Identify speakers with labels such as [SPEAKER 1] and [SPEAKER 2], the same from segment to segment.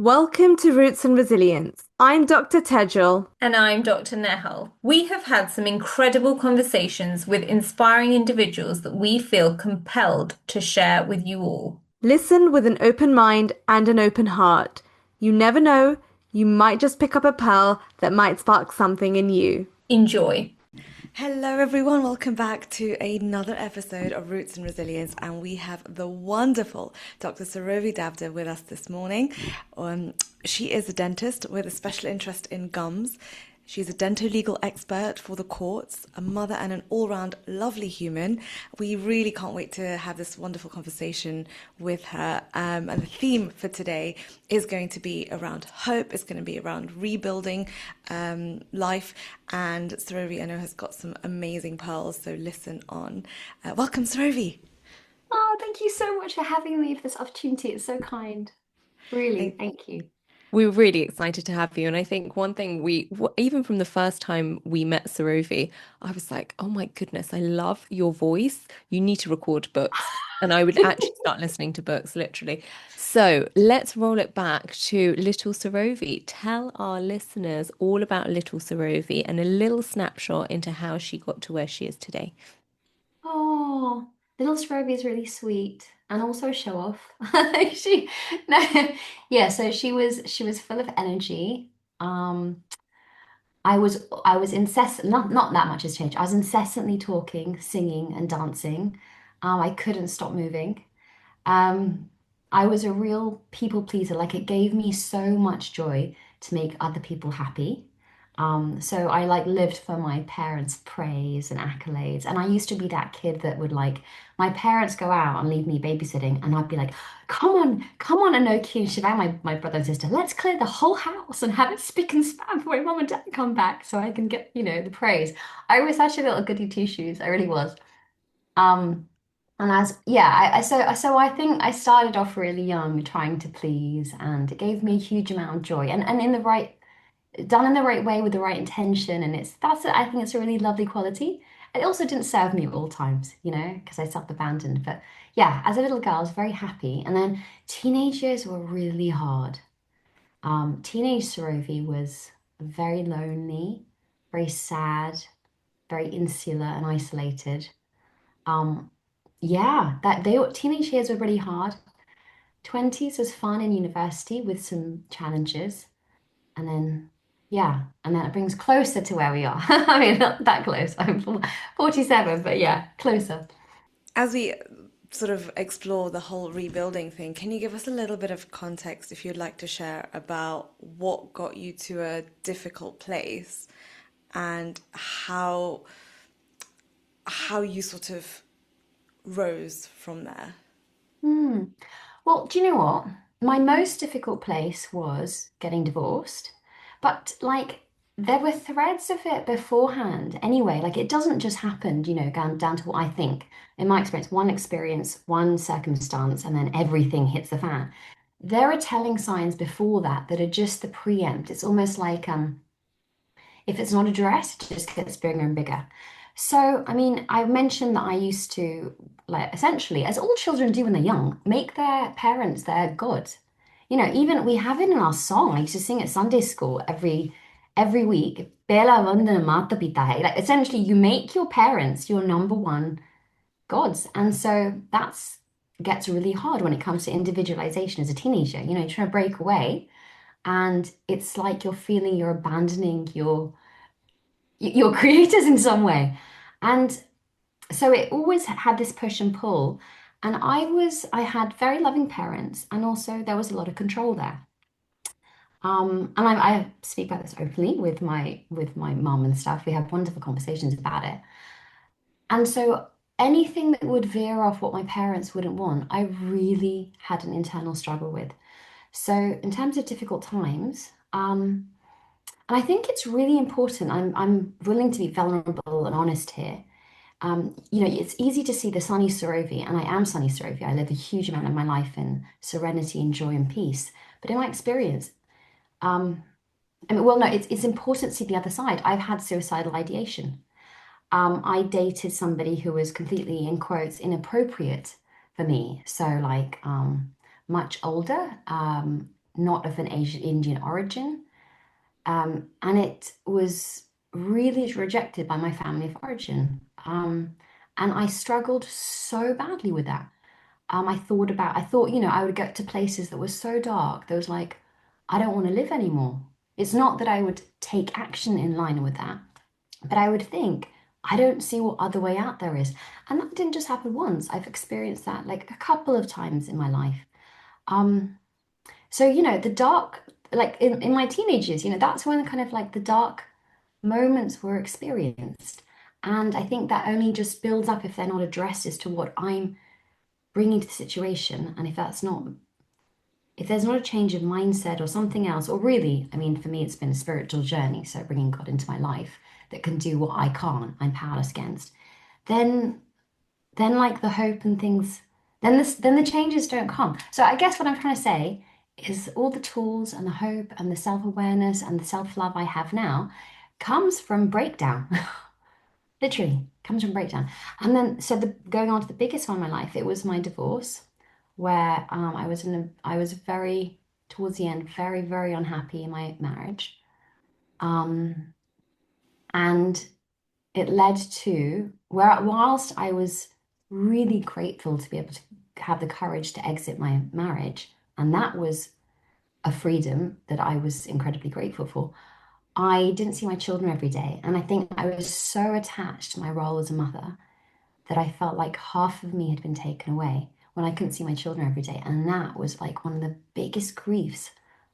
[SPEAKER 1] Welcome to Roots and Resilience. I'm Dr. Tejal.
[SPEAKER 2] And I'm Dr. Nehal. We have had some incredible conversations with inspiring individuals that we feel compelled to share with you all.
[SPEAKER 1] Listen with an open mind and an open heart. You never know, you might just pick up a pearl that might spark something in you.
[SPEAKER 2] Enjoy.
[SPEAKER 3] Hello, everyone. Welcome back to another episode of Roots and Resilience. And we have the wonderful Dr. Sarovi Davda with us this morning. She is a dentist with a special interest in gums. She's a dental-legal expert for the courts, a mother and an all-round lovely human. We really can't wait to have this wonderful conversation with her. And the theme for today is going to be around hope. It's going to be around rebuilding life. And Sarovi, I know, has got some amazing pearls, so listen on. Welcome, Sarovi.
[SPEAKER 4] Oh, thank you so much for having me for this opportunity. It's so kind. Really,
[SPEAKER 3] Thank
[SPEAKER 4] thank you.
[SPEAKER 5] We were really excited to have you. And I think one thing even from the first time we met Sarovi, I was like, oh my goodness, I love your voice. You need to record books. And I would actually start listening to books, literally. So let's roll it back to little Sarovi. Tell our listeners all about little Sarovi and a little snapshot into how she got to where she is today.
[SPEAKER 4] Oh, little Strawberry is really sweet and also a show off. She no, yeah, so she was full of energy. Um, I was incessant not that much has changed. I was incessantly talking, singing, and dancing. I couldn't stop moving. Um, I was a real people pleaser. Like it gave me so much joy to make other people happy. So I like lived for my parents' praise and accolades. And I used to be that kid that would like my parents go out and leave me babysitting, and I'd be like, come on, Anoki and Shivang, my brother and sister, let's clear the whole house and have it spick and span before my mom and dad come back so I can get, the praise. I was such a little goody two shoes. I really was. Um, and as yeah, so I think I started off really young, trying to please, and it gave me a huge amount of joy, and in the right done in the right way with the right intention, and I think it's a really lovely quality. It also didn't serve me at all times, because I self-abandoned. But yeah, as a little girl, I was very happy, and then teenage years were really hard. Teenage Sarovi was very lonely, very sad, very insular and isolated. Um, yeah, that they teenage years were really hard. 20s was fun in university with some challenges. And then, yeah, and then it brings closer to where we are. I mean, not that close. I'm 47, but yeah, closer.
[SPEAKER 3] As we sort of explore the whole rebuilding thing, can you give us a little bit of context, if you'd like to share, about what got you to a difficult place and how you sort of rose from there?
[SPEAKER 4] Hmm. Well, do you know what? My most difficult place was getting divorced, but like there were threads of it beforehand anyway. Like it doesn't just happen, down to what I think. In my experience, one circumstance, and then everything hits the fan. There are telling signs before that that are just the preempt. It's almost like if it's not addressed, it just gets bigger and bigger. So, I mean, I mentioned that I used to, like, essentially, as all children do when they're young, make their parents their God. Even we have it in our song. I used to sing at Sunday school every week. Bela vandana mata pita hai. Like, essentially, you make your parents your number one gods, and so that's gets really hard when it comes to individualization as a teenager. You're trying to break away, and it's like you're feeling you're abandoning your creators in some way. And so it always had this push and pull. And I had very loving parents, and also there was a lot of control there. And I speak about this openly with my mom and stuff. We have wonderful conversations about it. And so anything that would veer off what my parents wouldn't want, I really had an internal struggle with. So in terms of difficult times, and I think it's really important. I'm willing to be vulnerable and honest here. It's easy to see the sunny Sarovi, and I am sunny Sarovi. I live a huge amount of my life in serenity and joy and peace. But in my experience, um, I mean, well, no, it's important to see the other side. I've had suicidal ideation. I dated somebody who was completely, in quotes, inappropriate for me. So, like, much older, not of an Asian Indian origin. And it was really rejected by my family of origin. And I struggled so badly with that. I thought, I would get to places that were so dark. There was like, I don't want to live anymore. It's not that I would take action in line with that, but I would think, I don't see what other way out there is. And that didn't just happen once. I've experienced that like a couple of times in my life. Um, so, the dark, like in my teenage years, that's when kind of like the dark moments were experienced. And I think that only just builds up if they're not addressed as to what I'm bringing to the situation. And if there's not a change of mindset or something else, or really, I mean, for me, it's been a spiritual journey. So bringing God into my life that can do what I can't, I'm powerless against, then like the hope and things, then the changes don't come. So I guess what I'm trying to say is all the tools and the hope and the self-awareness and the self-love I have now comes from breakdown. Literally comes from breakdown. And then so the going on to the biggest one in my life, it was my divorce, where I was very towards the end, very, very unhappy in my marriage. Um, and it led to where whilst I was really grateful to be able to have the courage to exit my marriage, and that was a freedom that I was incredibly grateful for. I didn't see my children every day, and I think I was so attached to my role as a mother that I felt like half of me had been taken away when I couldn't see my children every day, and that was like one of the biggest griefs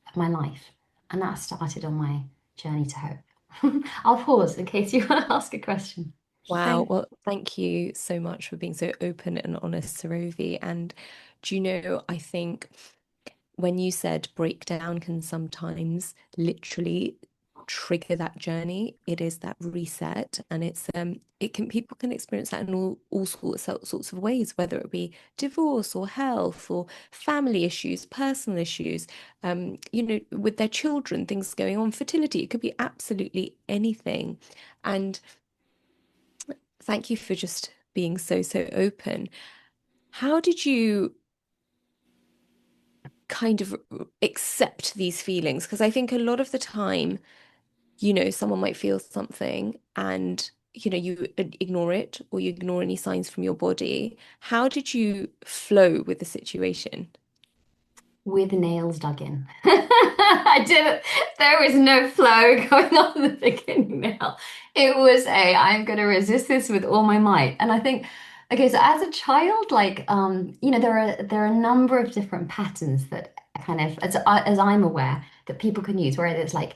[SPEAKER 4] of my life, and that started on my journey to hope. I'll pause in case you want to ask a question.
[SPEAKER 5] Wow.
[SPEAKER 3] Thank
[SPEAKER 5] Well, thank you so much for being so open and honest, Sarovi. And do you know, I think when you said breakdown can sometimes literally trigger that journey, it is that reset. And it can people can experience that in all sorts of ways, whether it be divorce or health or family issues, personal issues, with their children, things going on, fertility. It could be absolutely anything. And thank you for just being so open. How did you kind of accept these feelings? Because I think a lot of the time, someone might feel something and, you ignore it or you ignore any signs from your body. How did you flow with the situation?
[SPEAKER 4] With nails dug in. I didn't, there was no flow going on in the beginning now. It was I'm going to resist this with all my might. And I think, okay, so as a child, like, there are a number of different patterns that kind of, as I'm aware, that people can use, whether it's like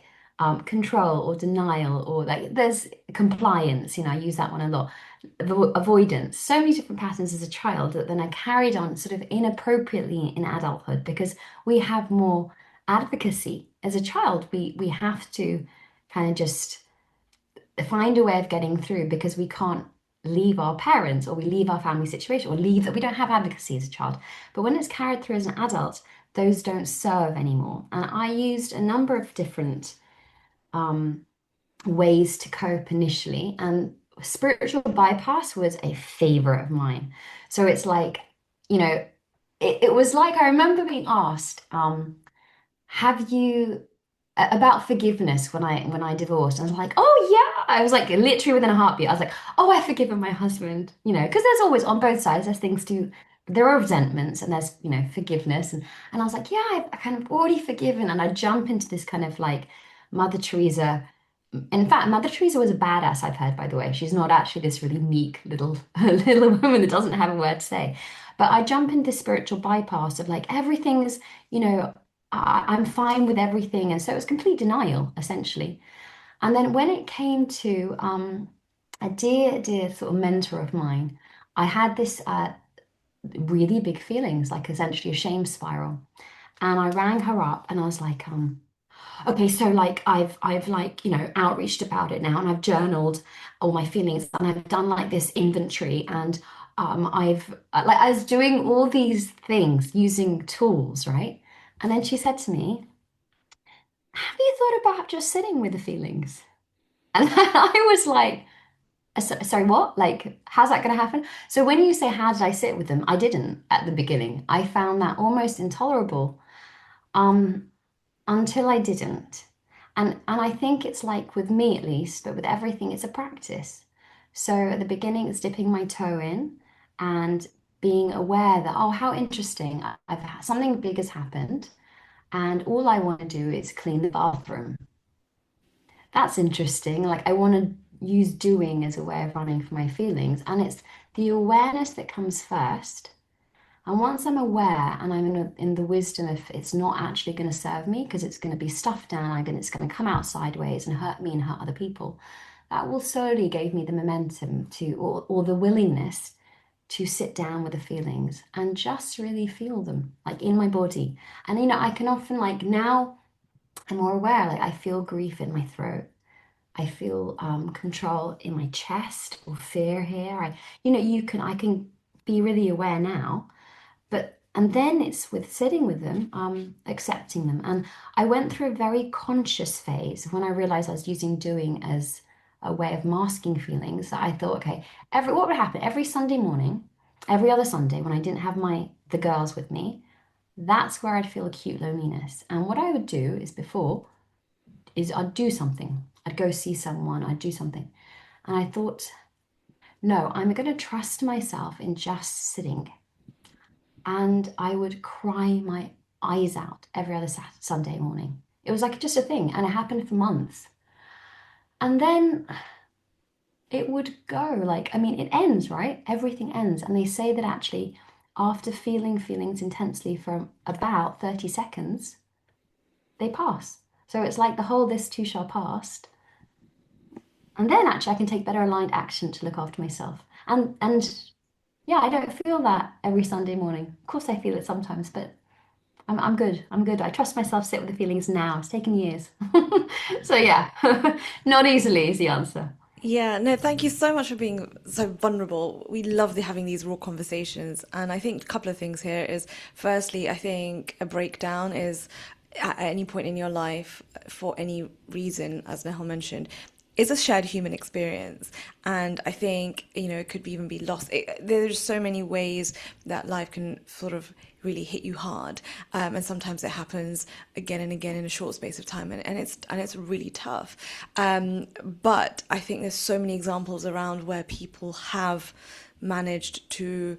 [SPEAKER 4] control or denial or like there's compliance, I use that one a lot avoidance, so many different patterns as a child that then I carried on sort of inappropriately in adulthood because we have more advocacy. As a child, we have to kind of just find a way of getting through because we can't leave our parents or we leave our family situation or leave that we don't have advocacy as a child. But when it's carried through as an adult, those don't serve anymore. And I used a number of different ways to cope initially, and spiritual bypass was a favorite of mine. So it's like, it was like I remember being asked, have you about forgiveness when I divorced. I was like, oh yeah. I was like literally within a heartbeat. I was like, oh, I've forgiven my husband, because there's always on both sides, there's things to there are resentments and there's, forgiveness. And I was like, yeah, I kind of already forgiven. And I jump into this kind of like Mother Teresa. In fact, Mother Teresa was a badass, I've heard, by the way. She's not actually this really meek little little woman that doesn't have a word to say. But I jump into this spiritual bypass of like everything's, I'm fine with everything. And so it was complete denial, essentially. And then when it came to a dear, dear sort of mentor of mine, I had this really big feelings, like essentially a shame spiral. And I rang her up and I was like, okay, so like I've like, outreached about it now and I've journaled all my feelings and I've done like this inventory and I've like I was doing all these things using tools, right? And then she said to me, have you thought about just sitting with the feelings? And I was like, sorry, what? Like, how's that going to happen? So when you say, how did I sit with them? I didn't at the beginning. I found that almost intolerable. until I didn't. And I think it's like with me at least, but with everything, it's a practice. So at the beginning, it's dipping my toe in and being aware that, oh, how interesting. Something big has happened, and all I want to do is clean the bathroom. That's interesting. Like I want to use doing as a way of running for my feelings. And it's the awareness that comes first. And once I'm aware and I'm in the wisdom of it's not actually going to serve me because it's going to be stuffed down and it's going to come out sideways and hurt me and hurt other people, that will slowly give me the momentum to, or the willingness to sit down with the feelings and just really feel them, like in my body. And, I can often, like now I'm more aware, like I feel grief in my throat. I feel control in my chest or fear here. I can be really aware now, and then it's with sitting with them, accepting them. And I went through a very conscious phase when I realized I was using doing as a way of masking feelings. That I thought, okay, what would happen every Sunday morning, every other Sunday when I didn't have the girls with me, that's where I'd feel acute loneliness. And what I would do is I'd do something. I'd go see someone, I'd do something. And I thought, no, I'm going to trust myself in just sitting. And I would cry my eyes out every other Sunday morning. It was like just a thing, and it happened for months. And then it would go like, I mean, it ends, right? Everything ends. And they say that actually, after feeling feelings intensely for about 30 seconds, they pass. So it's like the whole this too shall pass. And then actually I can take better aligned action to look after myself. And yeah, I don't feel that every Sunday morning. Of course I feel it sometimes, but I'm good. I'm good. I trust myself, sit with the feelings now. It's taken years. So yeah, not easily is the answer.
[SPEAKER 3] Yeah, no, thank you so much for being so vulnerable. We love having these raw conversations. And I think a couple of things here is firstly, I think a breakdown is at any point in your life for any reason, as Nehal mentioned, is a shared human experience. And I think, it could even be lost. There's so many ways that life can sort of really hit you hard. And sometimes it happens again and again in a short space of time. And it's really tough. But I think there's so many examples around where people have managed to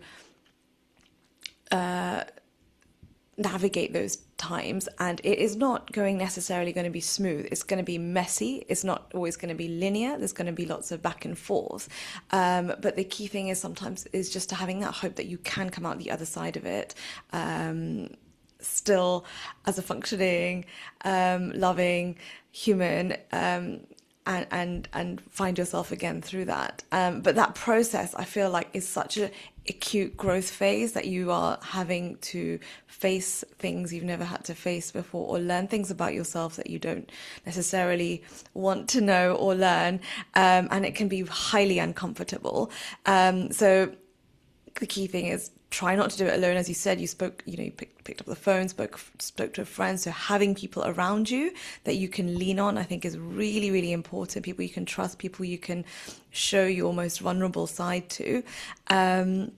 [SPEAKER 3] navigate those times, and it is not necessarily going to be smooth. It's going to be messy. It's not always going to be linear. There's going to be lots of back and forth, but the key thing is sometimes is just having that hope that you can come out the other side of it, still as a functioning, loving human, and find yourself again through that. But that process, I feel like, is such a acute growth phase that you are having to face things you've never had to face before, or learn things about yourself that you don't necessarily want to know or learn, and it can be highly uncomfortable. So the key thing is try not to do it alone. As you said, you spoke, you picked up the phone, spoke to a friend. So having people around you that you can lean on, I think, is really, really important. People you can trust, people you can show your most vulnerable side to. And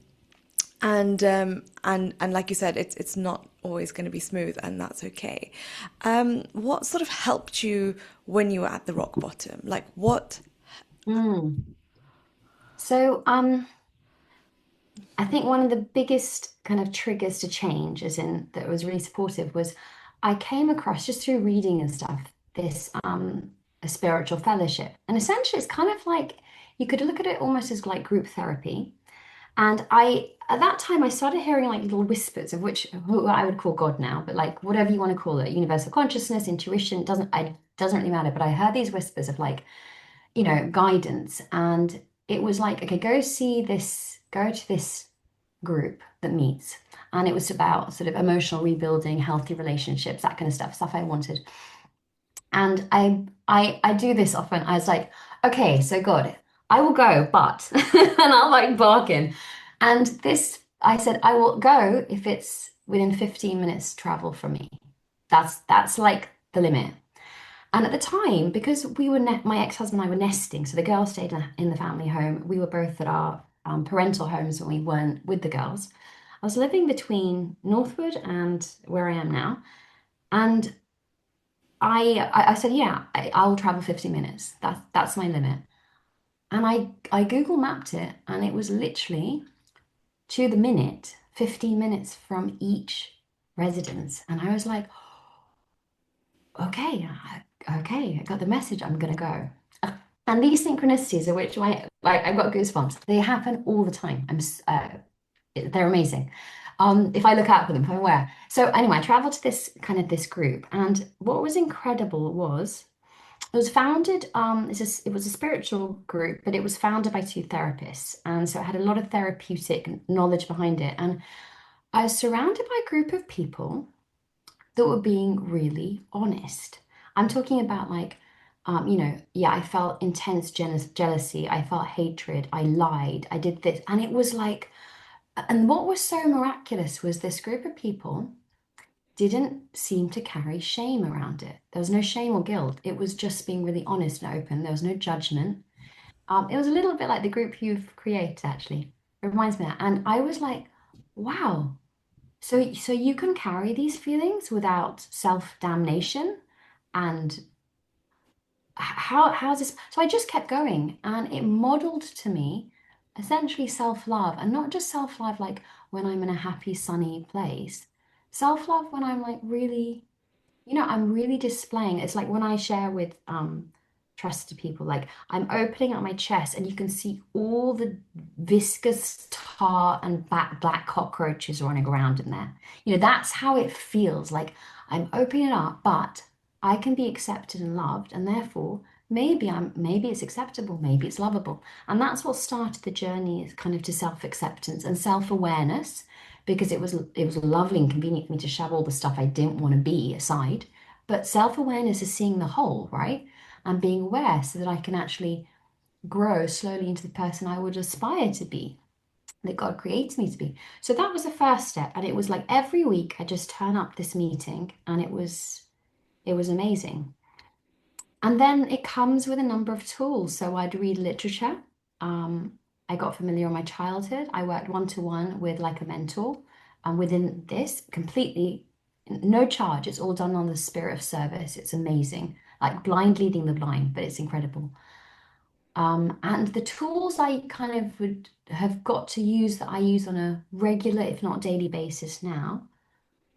[SPEAKER 3] like you said, it's not always going to be smooth, and that's okay. What sort of helped you when you were at the rock bottom? Like what?
[SPEAKER 4] Mm. So, I think one of the biggest kind of triggers to change, as in that was really supportive, was I came across just through reading and stuff this a spiritual fellowship, and essentially it's kind of like you could look at it almost as like group therapy. And at that time, I started hearing like little whispers of who I would call God now, but like whatever you want to call it, universal consciousness, intuition, doesn't really matter. But I heard these whispers of like, guidance. And it was like, okay, go to this group that meets. And it was about sort of emotional rebuilding, healthy relationships, that kind of stuff I wanted. And I do this often. I was like, okay, so God, I will go, but and I'll like bargain. And I said, I will go if it's within 15 minutes travel from me. That's like the limit. And at the time, because my ex-husband and I were nesting, so the girls stayed in the family home. We were both at our parental homes when we weren't with the girls. I was living between Northwood and where I am now. And I said, yeah, I'll travel 50 minutes. That's my limit. And I Google mapped it, and it was literally to the minute, 15 minutes from each residence. And I was like, okay, okay, I got the message. I'm gonna go. And these synchronicities, of which I've got goosebumps. They happen all the time. They're amazing. If I look out for them, if I'm aware. So anyway, I traveled to this group, and what was incredible was it was founded. It was a spiritual group, but it was founded by two therapists, and so it had a lot of therapeutic knowledge behind it. And I was surrounded by a group of people that were being really honest. I'm talking about like, yeah, I felt intense jealousy, I felt hatred, I lied, I did this, and it was like, and what was so miraculous was this group of people didn't seem to carry shame around it. There was no shame or guilt. It was just being really honest and open. There was no judgment. It was a little bit like the group you've created, actually. It reminds me of that. And I was like, wow. So you can carry these feelings without self-damnation, and how's this? So I just kept going, and it modeled to me essentially self-love, and not just self-love like when I'm in a happy, sunny place. Self-love when I'm like really, I'm really displaying. It's like when I share with trusted people, like I'm opening up my chest and you can see all the viscous tar and black cockroaches running around in there. That's how it feels. Like I'm opening it up, but I can be accepted and loved, and therefore maybe it's acceptable, maybe it's lovable. And that's what started the journey kind of to self-acceptance and self-awareness, because it was lovely and convenient for me to shove all the stuff I didn't want to be aside. But self-awareness is seeing the whole, right? And being aware so that I can actually grow slowly into the person I would aspire to be, that God creates me to be. So that was the first step. And it was like every week I just turn up this meeting, and it was amazing. And then it comes with a number of tools. So I'd read literature. I got familiar in my childhood. I worked one-to-one with like a mentor. And within this, completely no charge. It's all done on the spirit of service. It's amazing. Like blind leading the blind, but it's incredible. And the tools I kind of would have got to use, that I use on a regular, if not daily basis now,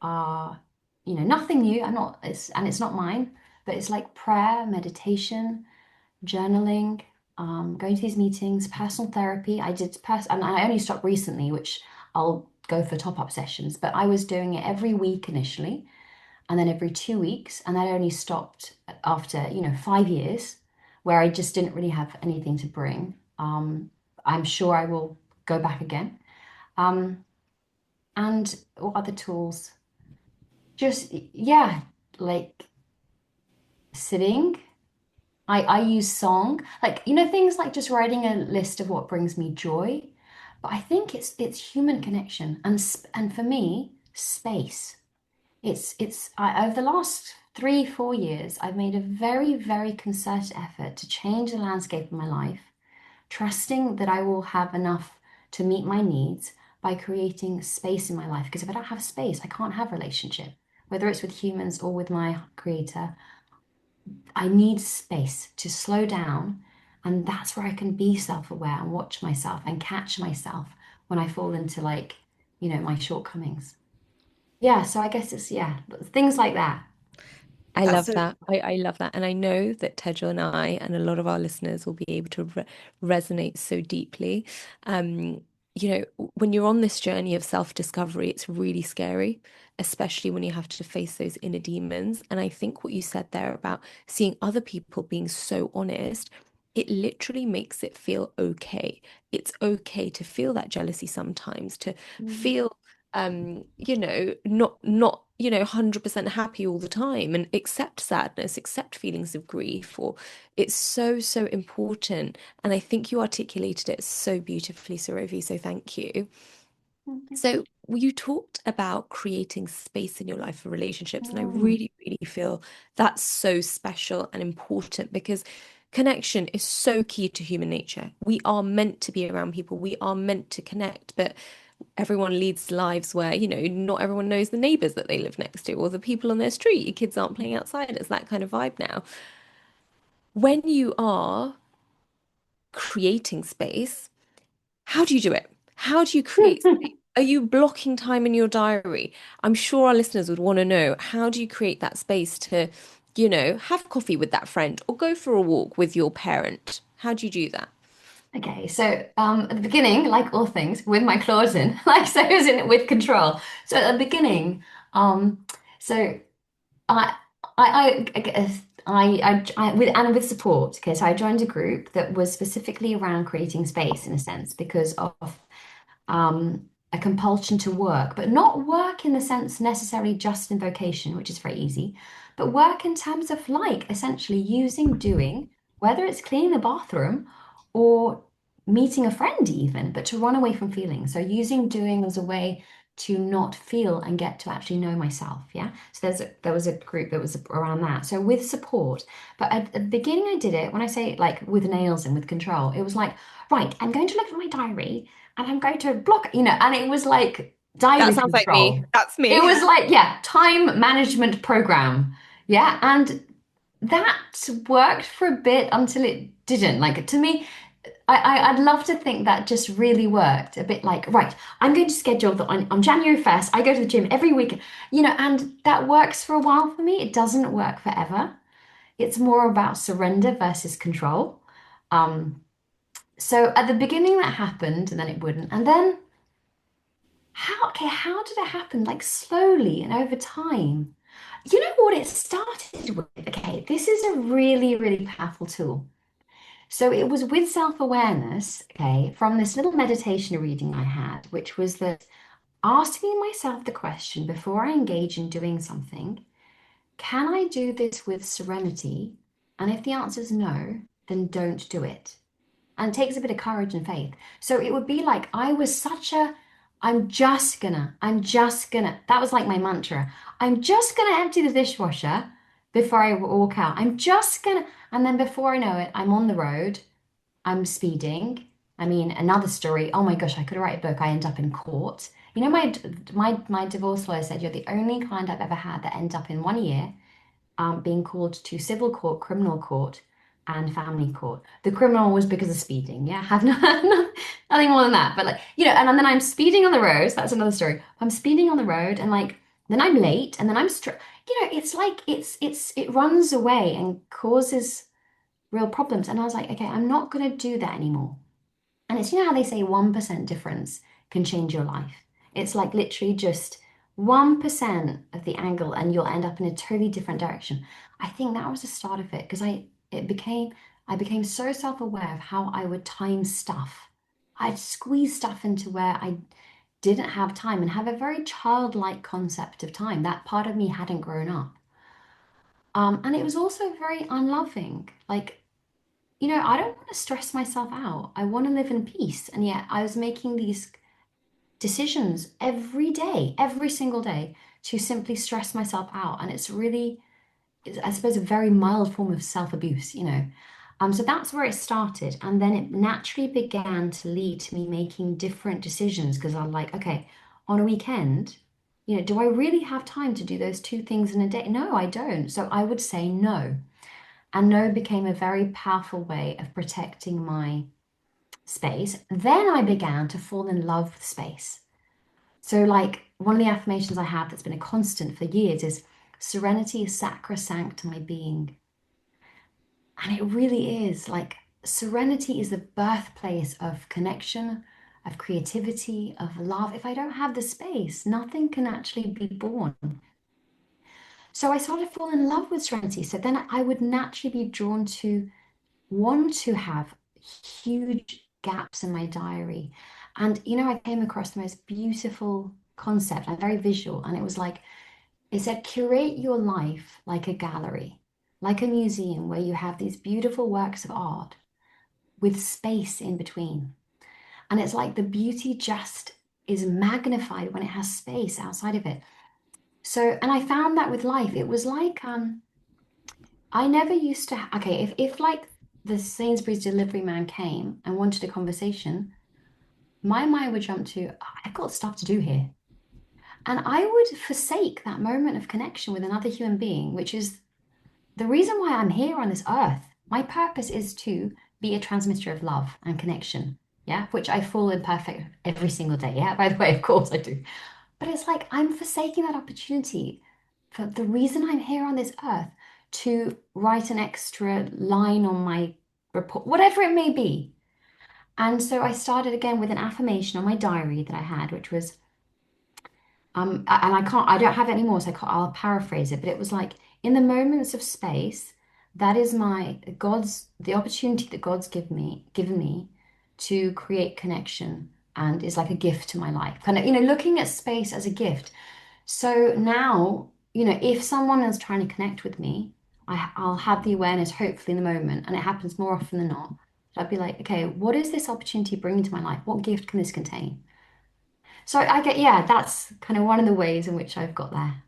[SPEAKER 4] are, nothing new. And it's not mine, but it's like prayer, meditation, journaling, going to these meetings, personal therapy. And I only stopped recently, which I'll go for top-up sessions, but I was doing it every week initially, and then every 2 weeks, and that only stopped after, 5 years, where I just didn't really have anything to bring. I'm sure I will go back again. Um, and what other tools? Just, yeah, like sitting. I use song, like, things like just writing a list of what brings me joy. But I think it's human connection, and for me, space. Over the last 3, 4 years, I've made a very, very concerted effort to change the landscape of my life, trusting that I will have enough to meet my needs by creating space in my life. Because if I don't have space, I can't have relationship, whether it's with humans or with my creator. I need space to slow down, and that's where I can be self-aware and watch myself and catch myself when I fall into like, my shortcomings. Yeah, so I guess it's, yeah, things like that.
[SPEAKER 5] I
[SPEAKER 3] That's
[SPEAKER 5] love
[SPEAKER 3] so
[SPEAKER 5] that. I love that. And I know that Tejal and I and a lot of our listeners will be able to resonate so deeply. Um, when you're on this journey of self-discovery, it's really scary, especially when you have to face those inner demons. And I think what you said there about seeing other people being so honest, it literally makes it feel okay. It's okay to feel that jealousy sometimes, to
[SPEAKER 4] Mm.
[SPEAKER 5] feel not 100% happy all the time, and accept sadness, accept feelings of grief, or it's so, so important. And I think you articulated it so beautifully, Sarovi, so thank you.
[SPEAKER 4] Mhm.
[SPEAKER 5] So you talked about creating space in your life for relationships, and I
[SPEAKER 4] Mm.
[SPEAKER 5] really, really feel that's so special and important, because connection is so key to human nature. We are meant to be around people, we are meant to connect, but everyone leads lives where, not everyone knows the neighbors that they live next to or the people on their street. Your kids aren't playing outside. It's that kind of vibe now. When you are creating space, how do you do it? How do you create space? Are you blocking time in your diary? I'm sure our listeners would want to know, how do you create that space to, have coffee with that friend or go for a walk with your parent? How do you do that?
[SPEAKER 4] Okay, so at the beginning, like all things, with my claws in, like so as in with control. So at the beginning, um, so I, I guess with support. Okay, so I joined a group that was specifically around creating space in a sense because of a compulsion to work, but not work in the sense necessarily just in vocation, which is very easy, but work in terms of like essentially doing, whether it's cleaning the bathroom or meeting a friend even, but to run away from feeling. So using doing as a way to not feel and get to actually know myself. Yeah. So there was a group that was around that. So with support, but at the beginning I did it when I say like with nails and with control, it was like, right, I'm going to look at my diary and I'm going to block, and it was like
[SPEAKER 5] That
[SPEAKER 4] diary
[SPEAKER 5] sounds like me.
[SPEAKER 4] control.
[SPEAKER 5] That's
[SPEAKER 4] It
[SPEAKER 5] me.
[SPEAKER 4] was like, yeah, time management program. Yeah. And that worked for a bit until it didn't. Like to me, I'd love to think that just really worked. A bit like, right, I'm going to schedule that on January 1st, I go to the gym every week, and that works for a while for me. It doesn't work forever. It's more about surrender versus control. Um, so at the beginning that happened and then it wouldn't. And then how did it happen? Like slowly and over time. You know what it started with? Okay, this is a really, really powerful tool. So it was with self-awareness, okay, from this little meditation reading I had, which was that asking myself the question before I engage in doing something, can I do this with serenity? And if the answer is no, then don't do it. And it takes a bit of courage and faith. So it would be like I was such a, I'm just gonna, that was like my mantra. I'm just gonna empty the dishwasher before I walk out. I'm just gonna, and then before I know it, I'm on the road, I'm speeding. I mean, another story. Oh my gosh, I could write a book. I end up in court. My divorce lawyer said you're the only client I've ever had that ends up in 1 year being called to civil court, criminal court, and family court. The criminal was because of speeding. Yeah, have nothing more than that. But like, and then I'm speeding on the roads. That's another story. I'm speeding on the road, and like, then I'm late, and then it's like it runs away and causes real problems. And I was like, okay, I'm not gonna do that anymore. And it's how they say 1% difference can change your life. It's like literally just 1% of the angle and you'll end up in a totally different direction. I think that was the start of it because I became so self-aware of how I would time stuff. I'd squeeze stuff into where I didn't have time and have a very childlike concept of time. That part of me hadn't grown up. And it was also very unloving. Like I don't want to stress myself out. I want to live in peace. And yet I was making these decisions every day, every single day, to simply stress myself out. And it's really, I suppose, a very mild form of self-abuse. So that's where it started. And then it naturally began to lead to me making different decisions because I'm like, okay, on a weekend, do I really have time to do those two things in a day? No, I don't. So I would say no. And no became a very powerful way of protecting my space. Then I began to fall in love with space. So, like, one of the affirmations I have that's been a constant for years is serenity is sacrosanct to my being. And it really is like serenity is the birthplace of connection, of creativity, of love. If I don't have the space, nothing can actually be born. So I started falling in love with serenity. So then I would naturally be drawn to want to have huge gaps in my diary. And I came across the most beautiful concept. I'm very visual, and it was like it said, curate your life like a gallery, like a museum where you have these beautiful works of art with space in between. And it's like the beauty just is magnified when it has space outside of it. So, and I found that with life, it was like I never used to, okay, if like the Sainsbury's delivery man came and wanted a conversation, my mind would jump to, "Oh, I've got stuff to do here." And I would forsake that moment of connection with another human being, which is the reason why I'm here on this earth. My purpose is to be a transmitter of love and connection. Yeah, which I fall imperfect every single day. Yeah, by the way, of course I do. But it's like I'm forsaking that opportunity for the reason I'm here on this earth to write an extra line on my report, whatever it may be. And so I started again with an affirmation on my diary that I had, which was, and I don't have it anymore, so I'll paraphrase it, but it was like, in the moments of space, that is the opportunity that God's given me to create connection and is like a gift to my life. Kind of, looking at space as a gift. So now, if someone is trying to connect with me, I'll have the awareness, hopefully in the moment, and it happens more often than not. So I'd be like, okay, what is this opportunity bringing to my life? What gift can this contain? So yeah, that's kind of one of the ways in which I've got there.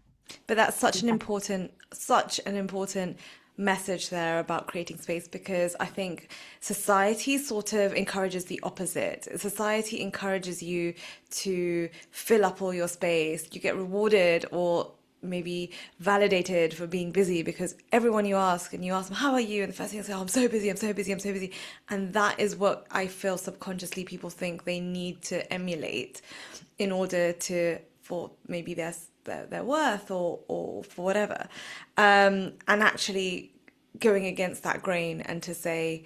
[SPEAKER 3] But that's such an important message there about creating space, because I think society sort of encourages the opposite. Society encourages you to fill up all your space. You get rewarded or maybe validated for being busy, because everyone you ask, and you ask them, how are you? And the first thing they say, oh, I'm so busy, I'm so busy, I'm so busy. And that is what I feel subconsciously people think they need to emulate in order for maybe their worth or for whatever. And actually going against that grain and to say,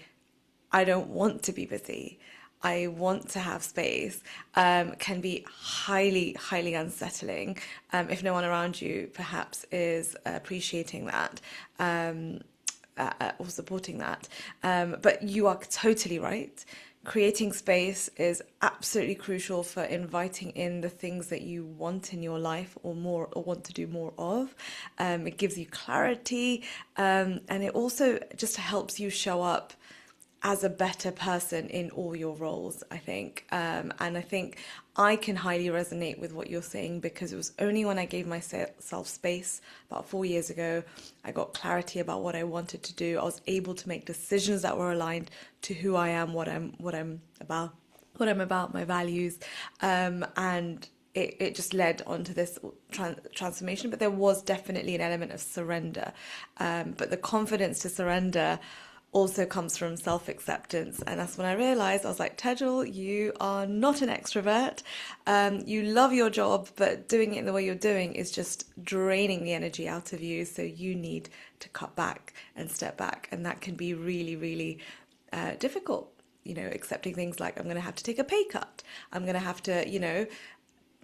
[SPEAKER 3] I don't want to be busy. I want to have space, can be highly, highly unsettling if no one around you perhaps is appreciating that or supporting that. But you are totally right. Creating space is absolutely crucial for inviting in the things that you want in your life or want to do more of. It gives you clarity, and it also just helps you show up as a better person in all your roles, I think. And I think I can highly resonate with what you're saying, because it was only when I gave myself space about 4 years ago, I got clarity about what I wanted to do. I was able to make decisions that were aligned to who I am, what I'm about, my values, and it just led on to this transformation. But there was definitely an element of surrender. But the confidence to surrender also comes from self-acceptance. And that's when I realized, I was like, Tejal, you are not an extrovert. You love your job, but doing it in the way you're doing is just draining the energy out of you. So you need to cut back and step back. And that can be really, really difficult. Accepting things like, I'm going to have to take a pay cut. I'm going to have to,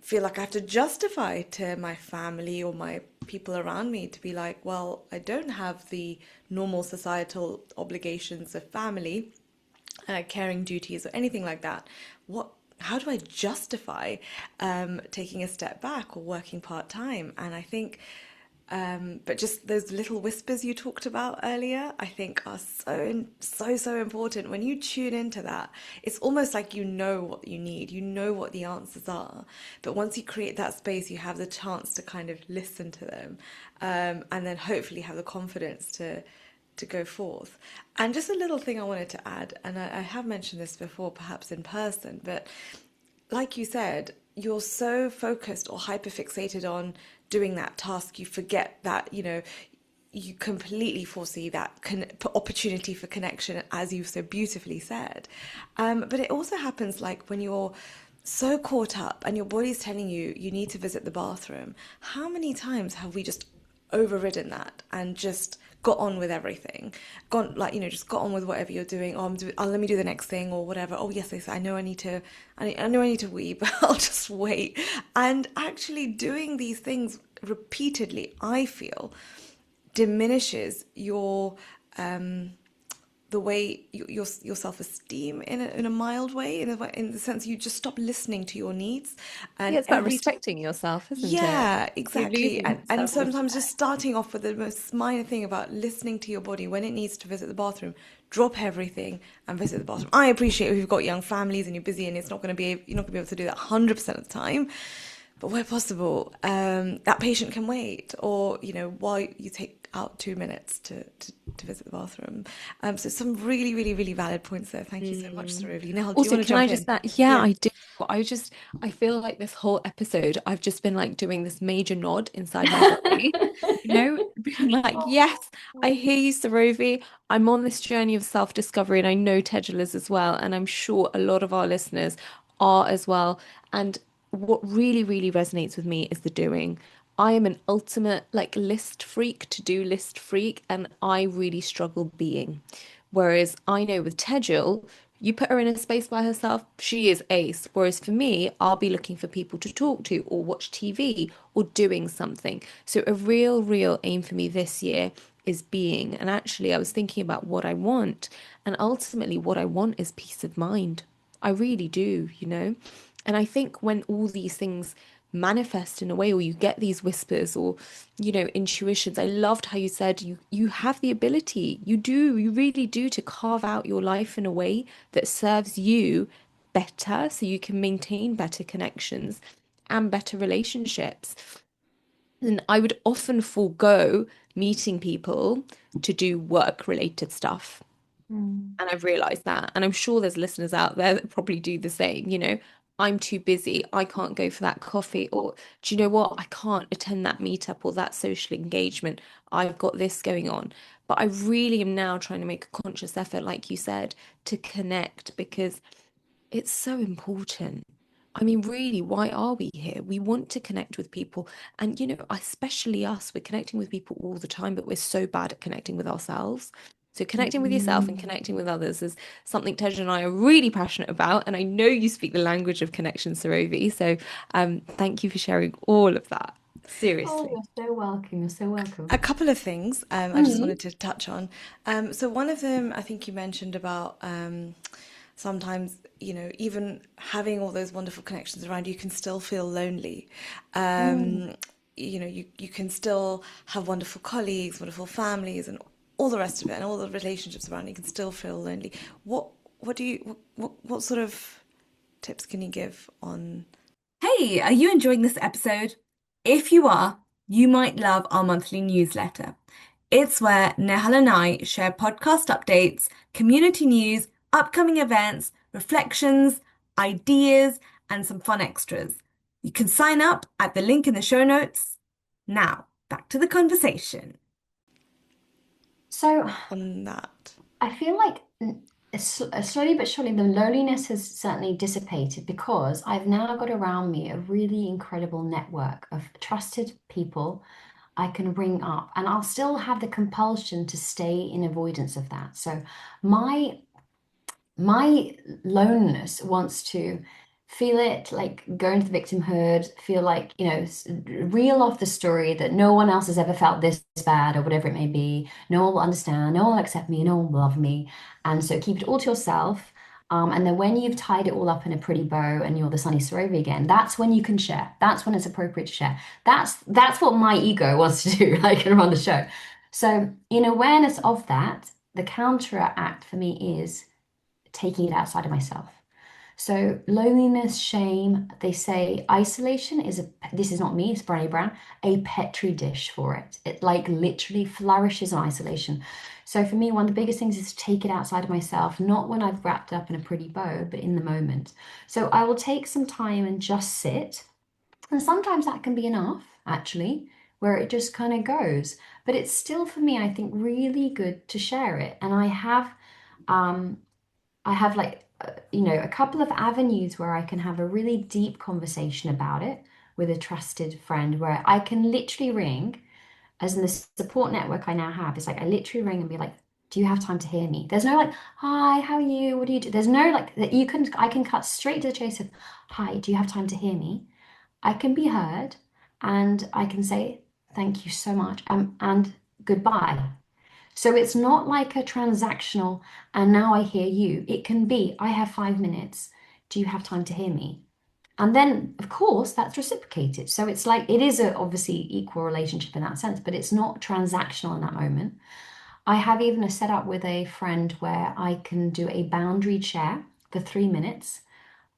[SPEAKER 3] feel like I have to justify to my family or my people around me to be like, well, I don't have the normal societal obligations of family, caring duties or anything like that. How do I justify taking a step back or working part-time? And I think but just those little whispers you talked about earlier, I think are so important. When you tune into that, it's almost like you know what you need, you know what the answers are. But once you create that space, you have the chance to kind of listen to them, and then hopefully have the confidence to go forth. And just a little thing I wanted to add, and I have mentioned this before, perhaps in person, but like you said, you're so focused or hyper fixated on doing that task, you forget that, you completely foresee that opportunity for connection, as you've so beautifully said. But it also happens like when you're so caught up and your body's telling you you need to visit the bathroom. How many times have we just overridden that and just got on with everything, just got on with whatever you're doing. Let me do the next thing or whatever. Oh yes, I know I need to wee, but I'll just wait. And actually doing these things repeatedly, I feel, diminishes your the way your self-esteem in a mild way, in the sense you just stop listening to your needs. And
[SPEAKER 5] Yeah, it's about respecting yourself, isn't it?
[SPEAKER 3] Yeah,
[SPEAKER 5] You're
[SPEAKER 3] exactly.
[SPEAKER 5] losing
[SPEAKER 3] And sometimes just
[SPEAKER 5] self-respect.
[SPEAKER 3] starting off with the most minor thing about listening to your body when it needs to visit the bathroom, drop everything and visit the bathroom. I appreciate if you've got young families and you're busy and you're not going to be able to do that 100% of the time. but where possible, that patient can wait, or while you take out 2 minutes to visit the bathroom. So some really, really, really valid points there. Thank you so much,
[SPEAKER 5] Mm.
[SPEAKER 3] Sarovi. Nihal, do you
[SPEAKER 5] Also,
[SPEAKER 3] want to
[SPEAKER 5] can I
[SPEAKER 3] jump
[SPEAKER 5] just
[SPEAKER 3] in?
[SPEAKER 5] that? Yeah,
[SPEAKER 3] Yeah.
[SPEAKER 5] I do. I feel like this whole episode, I've just been like doing this major nod inside my body, being like, yes, I hear you, Sarovi. I'm on this journey of self-discovery, and I know Tejal is as well, and I'm sure a lot of our listeners are as well. And what really, really resonates with me is the doing. I am an ultimate like list freak, to-do list freak, and I really struggle being. Whereas I know with Tejal, you put her in a space by herself, she is ace. Whereas for me, I'll be looking for people to talk to or watch TV or doing something. So a real, real aim for me this year is being. And actually, I was thinking about what I want. And ultimately, what I want is peace of mind. I really do. And I think when all these things manifest in a way, or you get these whispers or, intuitions, I loved how you said you have the ability, you really do, to carve out your life in a way that serves you better so you can maintain better connections and better relationships. And I would often forego meeting people to do work related stuff.
[SPEAKER 4] Mm.
[SPEAKER 5] And I've realized that. And I'm sure there's listeners out there that probably do the same. I'm too busy. I can't go for that coffee. Or do you know what? I can't attend that meetup or that social engagement. I've got this going on. But I really am now trying to make a conscious effort, like you said, to connect because it's so important. I mean, really, why are we here? We want to connect with people. And, especially us, we're connecting with people all the time, but we're so bad at connecting with ourselves. So, connecting with yourself and
[SPEAKER 4] Mm.
[SPEAKER 5] connecting with others is something Tej and I are really passionate about. And I know you speak the language of connection, Sarovi. So, thank you for sharing all of that.
[SPEAKER 4] Oh,
[SPEAKER 5] Seriously.
[SPEAKER 4] you're so welcome. You're so
[SPEAKER 3] A
[SPEAKER 4] welcome.
[SPEAKER 3] couple of things I just
[SPEAKER 4] Mm.
[SPEAKER 3] wanted to touch on. So one of them, I think you mentioned about sometimes, even having all those wonderful connections around you can still feel lonely.
[SPEAKER 4] Mm.
[SPEAKER 3] You can still have wonderful colleagues, wonderful families, and all the rest of it, and all the relationships around you can still feel lonely. What do you what sort of tips can you give on?
[SPEAKER 1] Hey, are you enjoying this episode? If you are, you might love our monthly newsletter. It's where Nehal and I share podcast updates, community news, upcoming events, reflections, ideas, and some fun extras. You can sign up at the link in the show notes. Now, back to the conversation.
[SPEAKER 4] So
[SPEAKER 3] On that?
[SPEAKER 4] I feel like slowly but surely the loneliness has certainly dissipated because I've now got around me a really incredible network of trusted people I can ring up, and I'll still have the compulsion to stay in avoidance of that. So my my loneliness wants to feel it, like go into the victimhood, feel like, reel off the story that no one else has ever felt this bad or whatever it may be. No one will understand, no one will accept me, no one will love me. And so keep it all to yourself. And then when you've tied it all up in a pretty bow and you're the sunny Sarovi again, that's when you can share. That's when it's appropriate to share. That's what my ego wants to do, like run the show. So in awareness of that, the counteract for me is taking it outside of myself. So loneliness, shame, they say isolation is this is not me, it's Brené Brown, a petri dish for it. It like literally flourishes in isolation. So for me, one of the biggest things is to take it outside of myself, not when I've wrapped up in a pretty bow, but in the moment. So I will take some time and just sit. And sometimes that can be enough, actually, where it just kind of goes. But it's still for me, I think, really good to share it. And um I have like, a couple of avenues where I can have a really deep conversation about it with a trusted friend where I can literally ring, as in the support network I now have. It's like I literally ring and be like, do you have time to hear me? There's no like, hi, how are you? What do you do? There's no like that I can cut straight to the chase of, hi, do you have time to hear me? I can be heard and I can say, thank you so much, and goodbye. So it's not like a transactional, and now I hear you. It can be, I have 5 minutes. Do you have time to hear me? And then, of course, that's reciprocated. So it's like, it is a obviously equal relationship in that sense, but it's not transactional in that moment. I have even a setup with a friend where I can do a boundary share for 3 minutes,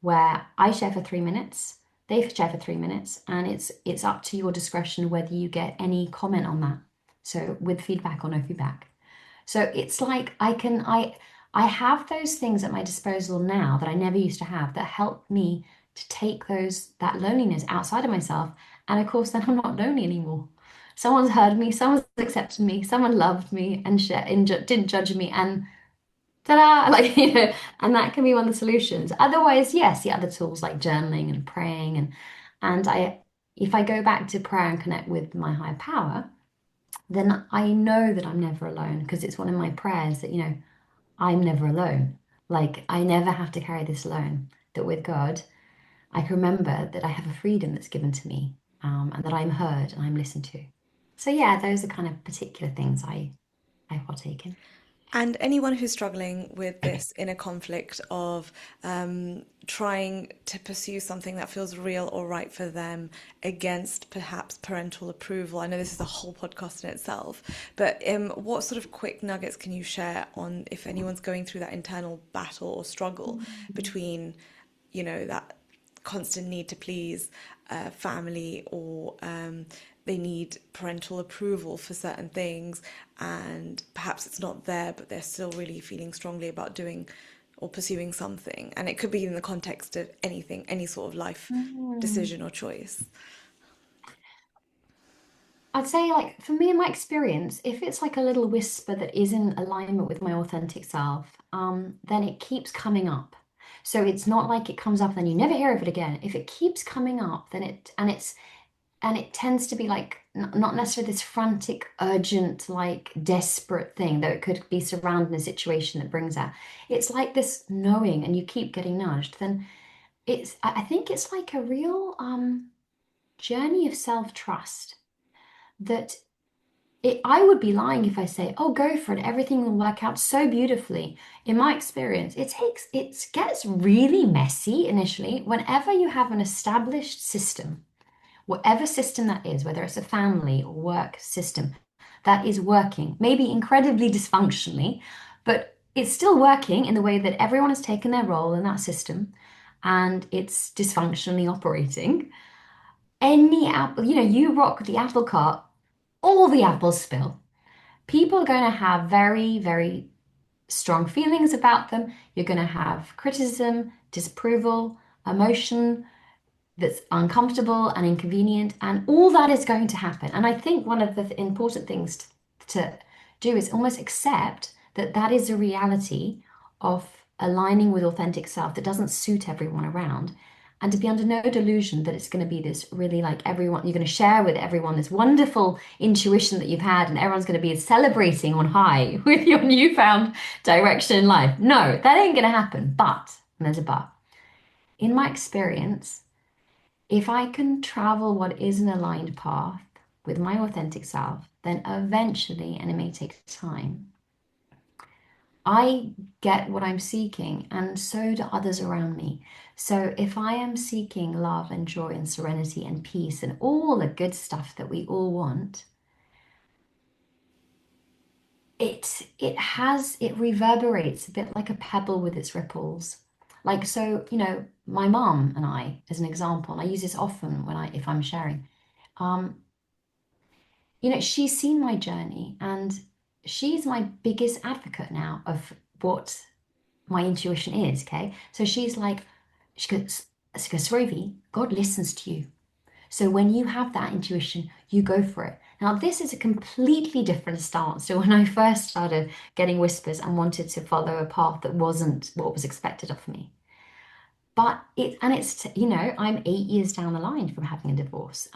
[SPEAKER 4] where I share for 3 minutes, They share for 3 minutes, and it's up to your discretion whether you get any comment on that. So with feedback or no feedback. So it's like I have those things at my disposal now that I never used to have that help me to take that loneliness outside of myself. And of course, then I'm not lonely anymore. Someone's heard me, someone's accepted me, someone loved me and didn't judge me, and ta-da, like, and that can be one of the solutions. Otherwise, yes, the other tools like journaling and praying and if I go back to prayer and connect with my higher power, then I know that I'm never alone because it's one of my prayers that, I'm never alone. Like, I never have to carry this alone. That with God, I can remember that I have a freedom that's given to me, and that I'm heard and I'm listened to. So yeah, those are kind of particular things I partake in.
[SPEAKER 3] And anyone who's struggling with this inner conflict of trying to pursue something that feels real or right for them against perhaps parental approval. I know this is a whole podcast in itself, but what sort of quick nuggets can you share on if anyone's going through that internal battle or struggle between, that constant need to please family, or they need parental approval for certain things, and perhaps it's not there, but they're still really feeling strongly about doing or pursuing something. And it could be in the context of anything, any sort of life decision or choice.
[SPEAKER 4] I'd say, like, for me, in my experience, if it's like a little whisper that is in alignment with my authentic self, then it keeps coming up. So it's not like it comes up and then you never hear of it again. If it keeps coming up, then it tends to be like not necessarily this frantic, urgent, like desperate thing, though it could be surrounding a situation that brings that. It's like this knowing, and you keep getting nudged. Then I think it's like a real journey of self-trust that I would be lying if I say, oh, go for it, everything will work out so beautifully. In my experience, it gets really messy initially. Whenever you have an established system, whatever system that is, whether it's a family or work system that is working, maybe incredibly dysfunctionally, but it's still working in the way that everyone has taken their role in that system and it's dysfunctionally operating. Any apple, you rock the apple cart, all the apples spill. People are going to have very, very strong feelings about them. You're going to have criticism, disapproval, emotion that's uncomfortable and inconvenient, and all that is going to happen. And I think one of the important things to do is almost accept that that is a reality of aligning with authentic self that doesn't suit everyone around, and to be under no delusion that it's going to be this really, like, everyone, you're going to share with everyone this wonderful intuition that you've had and everyone's going to be celebrating on high with your newfound direction in life. No, that ain't going to happen. But, and there's a but, in my experience, if I can travel what is an aligned path with my authentic self, then eventually, and it may take time, I get what I'm seeking, and so do others around me. So if I am seeking love and joy and serenity and peace and all the good stuff that we all want, it reverberates a bit like a pebble with its ripples. Like, so, my mom and I, as an example, and I use this often if I'm sharing, um, she's seen my journey and she's my biggest advocate now of what my intuition is, okay? So she goes, Sarovi, God listens to you. So when you have that intuition, you go for it. Now, this is a completely different stance to when I first started getting whispers and wanted to follow a path that wasn't what was expected of me. But I'm 8 years down the line from having a divorce,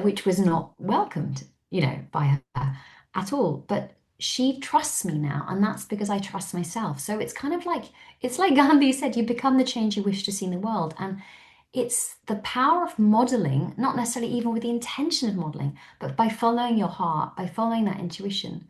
[SPEAKER 4] which was not welcomed, by her at all. But she trusts me now, and that's because I trust myself. So it's like Gandhi said, you become the change you wish to see in the world. And it's the power of modeling, not necessarily even with the intention of modeling, but by following your heart, by following that intuition.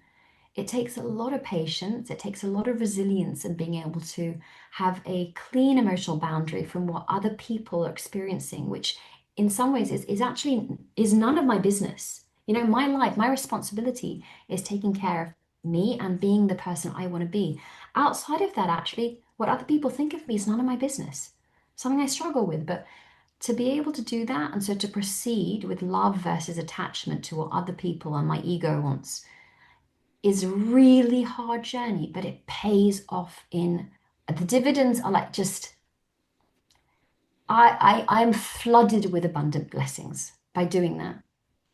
[SPEAKER 4] It takes a lot of patience, it takes a lot of resilience, and being able to have a clean emotional boundary from what other people are experiencing, which in some ways is actually is none of my business. My life, my responsibility is taking care of me and being the person I want to be. Outside of that, actually, what other people think of me is none of my business. something I struggle with. But to be able to do that, and so to proceed with love versus attachment to what other people and my ego wants, is a really hard journey, but it pays off in the dividends are like just I'm flooded with abundant blessings by doing that.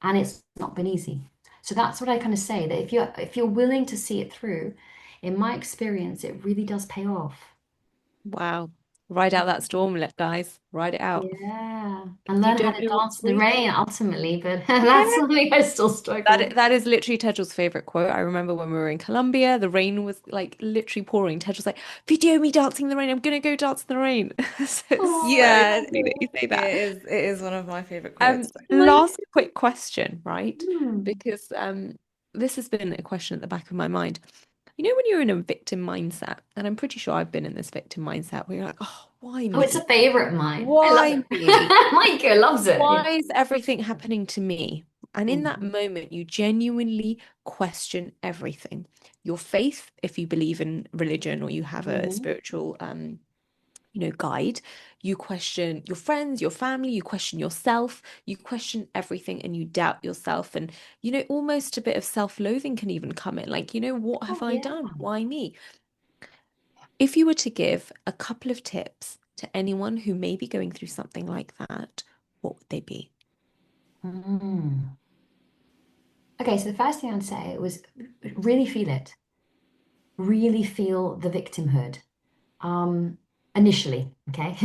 [SPEAKER 4] And it's not been easy. So that's what I kind of say, that if you're willing to see it through, in my experience, it really does pay off.
[SPEAKER 5] Wow. Ride out that storm, guys. Ride it out.
[SPEAKER 4] Yeah.
[SPEAKER 5] If
[SPEAKER 4] And
[SPEAKER 5] you
[SPEAKER 4] learn how
[SPEAKER 5] don't
[SPEAKER 4] to
[SPEAKER 5] know what
[SPEAKER 4] dance in the
[SPEAKER 5] to
[SPEAKER 4] rain ultimately, but
[SPEAKER 5] do,
[SPEAKER 4] that's something I still struggle with.
[SPEAKER 5] that is literally Tejal's favorite quote. I remember when we were in Colombia, the rain was like literally pouring. Tej was like, "Video me dancing in the rain. I'm gonna go dance in the rain." So it's so
[SPEAKER 3] Yeah,
[SPEAKER 5] lovely that you say that.
[SPEAKER 3] it is one of my favorite quotes.
[SPEAKER 4] My
[SPEAKER 5] Last quick question, right?
[SPEAKER 4] hmm.
[SPEAKER 5] Because this has been a question at the back of my mind. You know, when you're in a victim mindset, and I'm pretty sure I've been in this victim mindset where you're like, "Oh, why
[SPEAKER 4] Oh, it's
[SPEAKER 5] me?
[SPEAKER 4] a favorite of mine. I love
[SPEAKER 5] Why
[SPEAKER 4] it.
[SPEAKER 5] me?
[SPEAKER 4] Micah loves it. Yeah.
[SPEAKER 5] Why is everything happening to me?" And in that
[SPEAKER 4] Mhm.
[SPEAKER 5] moment, you genuinely question everything. Your faith, if you believe in religion or you have a
[SPEAKER 4] Mhm.
[SPEAKER 5] spiritual guide, you question your friends, your family, you question yourself, you question everything and you doubt yourself. And, almost a bit of self-loathing can even come in. Like, what have
[SPEAKER 4] Oh,
[SPEAKER 5] I
[SPEAKER 4] yeah.
[SPEAKER 5] done? Why me? If you were to give a couple of tips to anyone who may be going through something like that, what would they be?
[SPEAKER 4] Mm. Okay, so the first thing I'd say was really feel it. Really feel the victimhood. Um, Initially, okay.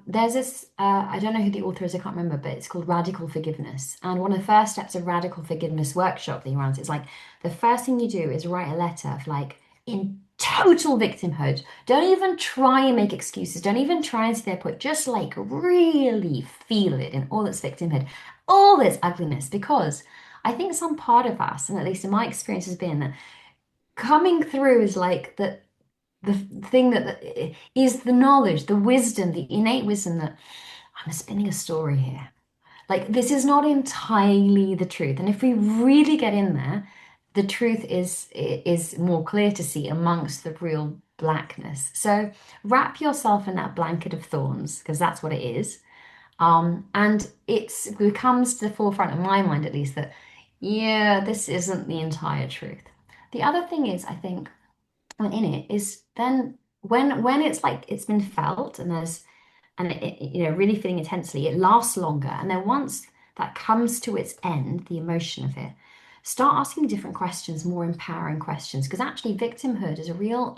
[SPEAKER 4] There's this, I don't know who the author is, I can't remember, but it's called Radical Forgiveness. And one of the first steps of Radical Forgiveness workshop that he runs is like the first thing you do is write a letter of like in total victimhood. Don't even try and make excuses. Don't even try and see their point. Just like really feel it in all its victimhood, all its ugliness, because I think some part of us, and at least in my experience, has been that coming through is like the thing that is the knowledge, the wisdom, the innate wisdom that I'm spinning a story here. Like this is not entirely the truth. And if we really get in there, the truth is more clear to see amongst the real blackness. So wrap yourself in that blanket of thorns, because that's what it is. And it becomes to the forefront of my mind, at least, that yeah, this isn't the entire truth. The other thing is, I think in it is then when it's like it's been felt and there's and really feeling intensely, it lasts longer. And then once that comes to its end, the emotion of it, start asking different questions, more empowering questions, because actually victimhood is a real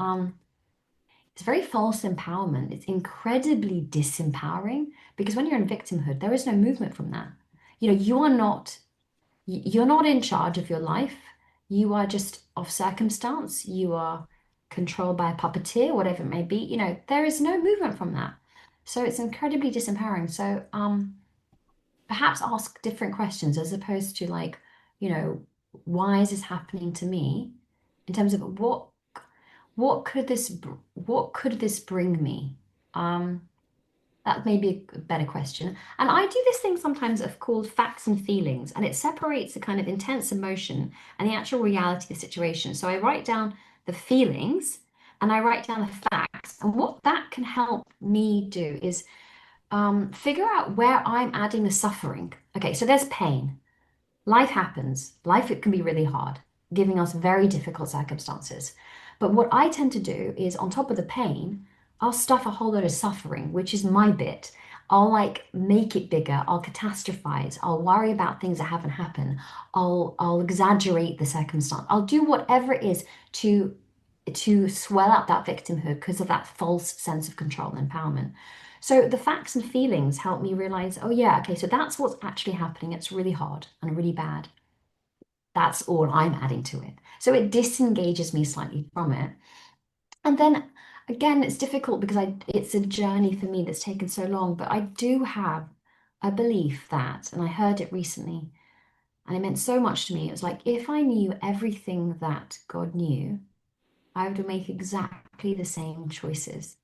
[SPEAKER 4] it's very false empowerment. It's incredibly disempowering because when you're in victimhood, there is no movement from that. You're not in charge of your life. You are just of circumstance. You are controlled by a puppeteer, whatever it may be. There is no movement from that. So it's incredibly disempowering. So perhaps ask different questions as opposed to like, why is this happening to me? In terms of what could this bring me? Um, that may be a better question. And I do this thing sometimes of called facts and feelings, and it separates the kind of intense emotion and the actual reality of the situation. So I write down the feelings and I write down the facts. And what that can help me do is figure out where I'm adding the suffering. Okay, so there's pain. Life happens. Life, it can be really hard, giving us very difficult circumstances. But what I tend to do is, on top of the pain, I'll stuff a whole lot of suffering, which is my bit. I'll like make it bigger. I'll catastrophize. I'll worry about things that haven't happened. I'll exaggerate the circumstance. I'll do whatever it is to swell up that victimhood because of that false sense of control and empowerment. So the facts and feelings help me realize, oh yeah, okay, so that's what's actually happening. It's really hard and really bad. That's all I'm adding to it. So it disengages me slightly from it. And then again, it's difficult because it's a journey for me that's taken so long, but I do have a belief that, and I heard it recently, and it meant so much to me. It was like, if I knew everything that God knew, I would make exactly the same choices.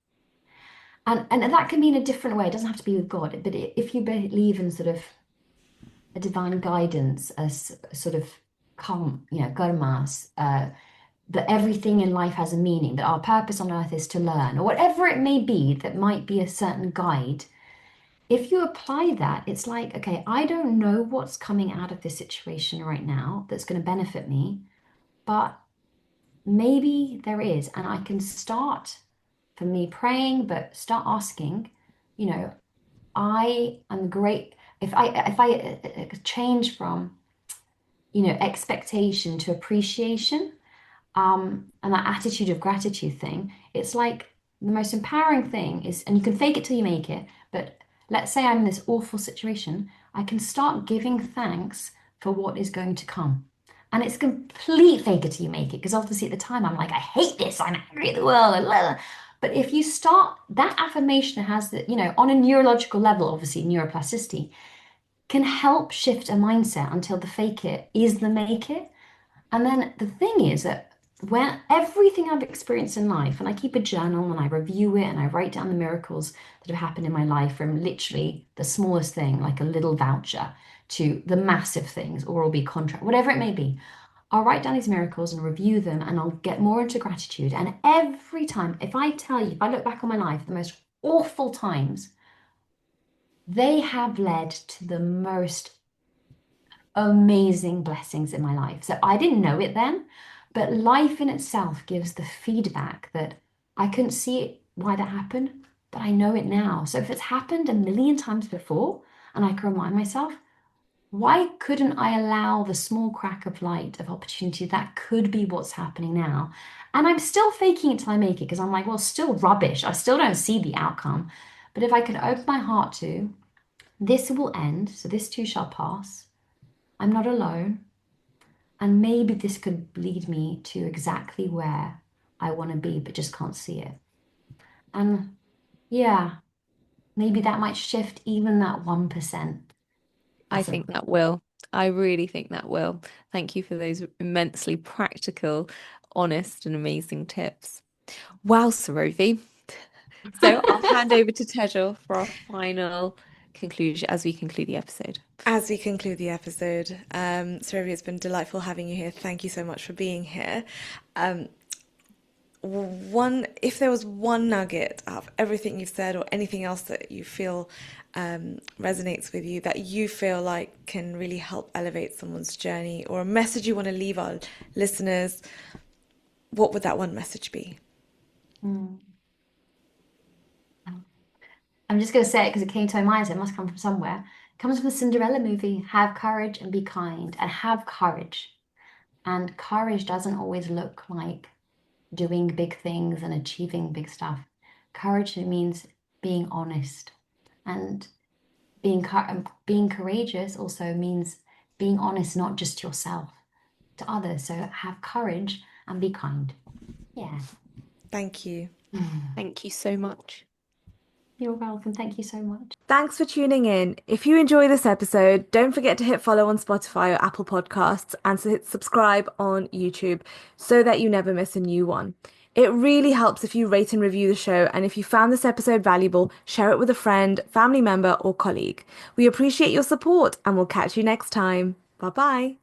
[SPEAKER 4] And that can be in a different way. It doesn't have to be with God, but if you believe in sort of a divine guidance, sort of karmas, that everything in life has a meaning, that our purpose on earth is to learn, or whatever it may be that might be a certain guide, if you apply that, it's like, okay, I don't know what's coming out of this situation right now that's going to benefit me, but maybe there is. And I can start, for me, praying, but start asking, you know, I am great. If I change from, expectation to appreciation, and that attitude of gratitude thing, it's like the most empowering thing is, and you can fake it till you make it, but let's say I'm in this awful situation, I can start giving thanks for what is going to come. And it's complete fake it till you make it, because obviously at the time I'm like, I hate this, I'm angry at the world, and blah, blah. But if you start, that affirmation has that, on a neurological level, obviously neuroplasticity, can help shift a mindset until the fake it is the make it. And then the thing is that when everything I've experienced in life, and I keep a journal and I review it and I write down the miracles that have happened in my life, from literally the smallest thing, like a little voucher, to the massive things, or will be contract, whatever it may be. I'll write down these miracles and review them, and I'll get more into gratitude. And every time, if I look back on my life, the most awful times, they have led to the most amazing blessings in my life. So I didn't know it then, but life in itself gives the feedback that I couldn't see why that happened, but I know it now. So if it's happened a million times before, and I can remind myself, why couldn't I allow the small crack of light of opportunity that could be what's happening now? And I'm still faking it till I make it, because I'm like, well, still rubbish. I still don't see the outcome. But if I could open my heart to, this will end, so this too shall pass. I'm not alone. And maybe this could lead me to exactly where I want to be, but just can't see it. And yeah, maybe that might shift even that 1%.
[SPEAKER 5] I
[SPEAKER 4] That's a
[SPEAKER 5] think that will. I really think that will. Thank you for those immensely practical, honest, and amazing tips. Wow, Sarovi. So I'll hand over to Tejal for our final conclusion as we conclude the episode.
[SPEAKER 3] As we conclude the episode, Sarovi, it's been delightful having you here. Thank you so much for being here. Um, if there was one nugget of everything you've said, or anything else that you feel resonates with you, that you feel like can really help elevate someone's journey, or a message you want to leave our listeners, what would that one message be?
[SPEAKER 4] Mm. I'm just going to say it because it came to my mind, so it must come from somewhere. It comes from the Cinderella movie. Have courage and be kind, and have courage. And courage doesn't always look like doing big things and achieving big stuff. Courage means being honest, and being courageous also means being honest, not just to yourself, to others. So have courage and be kind. Yeah.
[SPEAKER 3] Thank you.
[SPEAKER 5] Thank you so much.
[SPEAKER 4] You're welcome. Thank you so much.
[SPEAKER 1] Thanks for tuning in. If you enjoy this episode, don't forget to hit follow on Spotify or Apple Podcasts, and to hit subscribe on YouTube so that you never miss a new one. It really helps if you rate and review the show, and if you found this episode valuable, share it with a friend, family member, or colleague. We appreciate your support, and we'll catch you next time. Bye bye.